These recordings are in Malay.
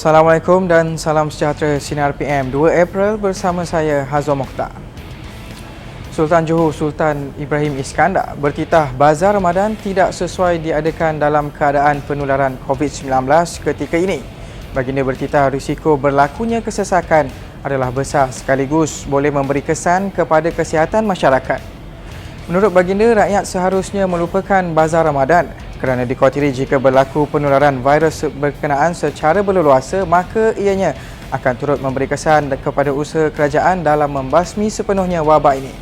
Assalamualaikum dan salam sejahtera Sinar PM 2 April bersama saya Hazwa Mokhtar. Sultan Johor Sultan Ibrahim Iskandar bertitah bazar Ramadan tidak sesuai diadakan dalam keadaan penularan COVID-19 ketika ini. Baginda bertitah risiko berlakunya kesesakan adalah besar sekaligus boleh memberi kesan kepada kesihatan masyarakat. Menurut baginda, rakyat seharusnya melupakan bazar Ramadan kerana dikhawatiri jika berlaku penularan virus berkenaan secara berleluasa, maka ianya akan turut memberi kesan kepada usaha kerajaan dalam membasmi sepenuhnya wabak ini.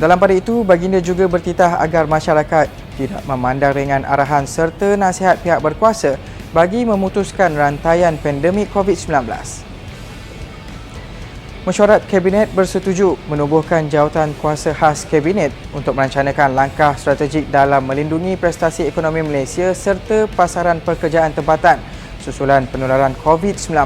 Dalam pada itu, baginda juga bertitah agar masyarakat tidak memandang ringan arahan serta nasihat pihak berkuasa bagi memutuskan rantaian pandemik COVID-19. Mesyuarat Kabinet bersetuju menubuhkan jawatan kuasa khas Kabinet untuk merencanakan langkah strategik dalam melindungi prestasi ekonomi Malaysia serta pasaran pekerjaan tempatan susulan penularan COVID-19.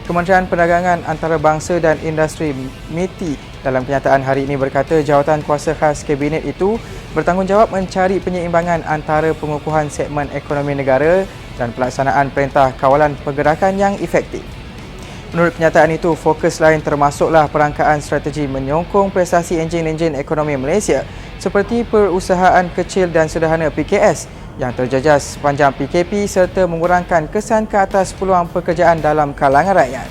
Kementerian Perdagangan Antarabangsa dan Industri MITI dalam kenyataan hari ini berkata jawatan kuasa khas Kabinet itu bertanggungjawab mencari penyeimbangan antara pengukuhan segmen ekonomi negara dan pelaksanaan perintah kawalan pergerakan yang efektif. Menurut kenyataan itu, fokus lain termasuklah perangkaan strategi menyokong prestasi enjin-enjin ekonomi Malaysia seperti perusahaan kecil dan sederhana PKS yang terjejas sepanjang PKP serta mengurangkan kesan ke atas peluang pekerjaan dalam kalangan rakyat.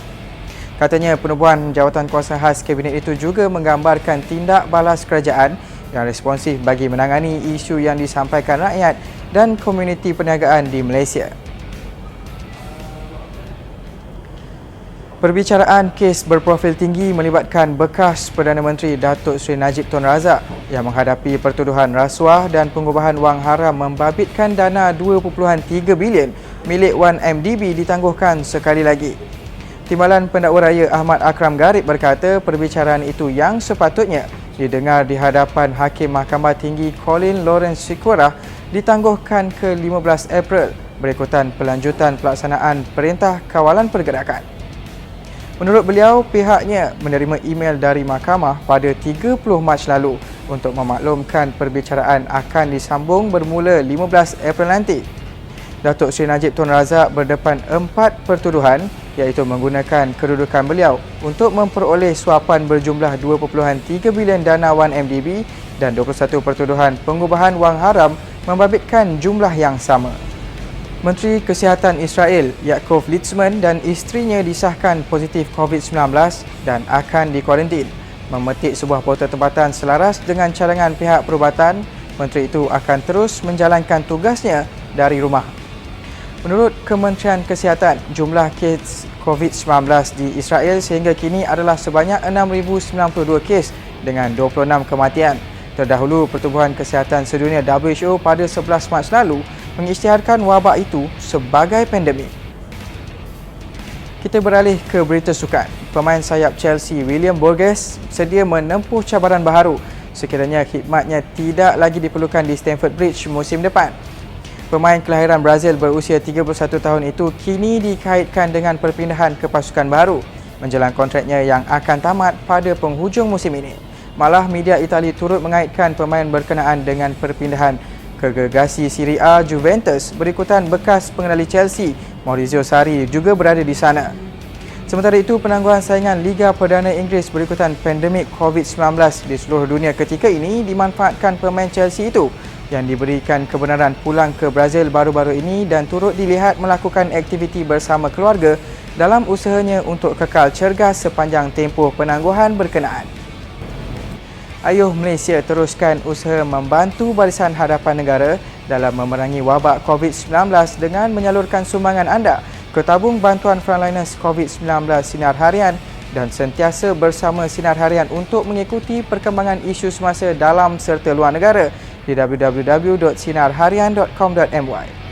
Katanya, penubuhan jawatan kuasa khas Kabinet itu juga menggambarkan tindak balas kerajaan yang responsif bagi menangani isu yang disampaikan rakyat dan komuniti perniagaan di Malaysia. Perbicaraan kes berprofil tinggi melibatkan bekas Perdana Menteri Datuk Seri Najib Tun Razak yang menghadapi pertuduhan rasuah dan pengubahan wang haram membabitkan dana 2.3 bilion milik 1MDB ditangguhkan sekali lagi. Timbalan Pendakwa Raya Ahmad Akram Garib berkata perbicaraan itu yang sepatutnya didengar di hadapan Hakim Mahkamah Tinggi Colin Lawrence Sikurah ditangguhkan ke 15 April berikutan pelanjutan pelaksanaan Perintah Kawalan Pergerakan. Menurut beliau, pihaknya menerima email dari mahkamah pada 30 Mac lalu untuk memaklumkan perbicaraan akan disambung bermula 15 April nanti. Datuk Seri Najib Tun Razak berdepan 4 pertuduhan iaitu menggunakan kedudukan beliau untuk memperoleh suapan berjumlah 2.3 bilion dana 1MDB dan 21 pertuduhan pengubahan wang haram membabitkan jumlah yang sama. Menteri Kesihatan Israel, Yaakov Litzman dan isterinya disahkan positif COVID-19 dan akan dikuarantin. Memetik sebuah portal tempatan selaras dengan cadangan pihak perubatan, menteri itu akan terus menjalankan tugasnya dari rumah. Menurut Kementerian Kesihatan, jumlah kes COVID-19 di Israel sehingga kini adalah sebanyak 6,092 kes dengan 26 kematian. Terdahulu, Pertubuhan Kesihatan Sedunia WHO pada 11 Mac lalu mengisytiharkan wabak itu sebagai pandemik. Kita beralih ke berita sukan. Pemain sayap Chelsea William Borges sedia menempuh cabaran baharu sekiranya khidmatnya tidak lagi diperlukan di Stamford Bridge musim depan. Pemain kelahiran Brazil berusia 31 tahun itu kini dikaitkan dengan perpindahan ke pasukan baru menjelang kontraknya yang akan tamat pada penghujung musim ini. Malah media Itali turut mengaitkan pemain berkenaan dengan perpindahan ke gergasi Serie A Juventus berikutan bekas pengendali Chelsea Maurizio Sarri juga berada di sana. Sementara itu, penangguhan saingan Liga Perdana Inggeris berikutan pandemik COVID-19 di seluruh dunia ketika ini dimanfaatkan pemain Chelsea itu yang diberikan kebenaran pulang ke Brazil baru-baru ini dan turut dilihat melakukan aktiviti bersama keluarga dalam usahanya untuk kekal cergas sepanjang tempoh penangguhan berkenaan. Ayuh Malaysia teruskan usaha membantu Barisan Hadapan Negara dalam memerangi wabak COVID-19 dengan menyalurkan sumbangan anda ke tabung bantuan frontliners COVID-19 Sinar Harian dan sentiasa bersama Sinar Harian untuk mengikuti perkembangan isu semasa dalam serta luar negara di www.sinarharian.com.my.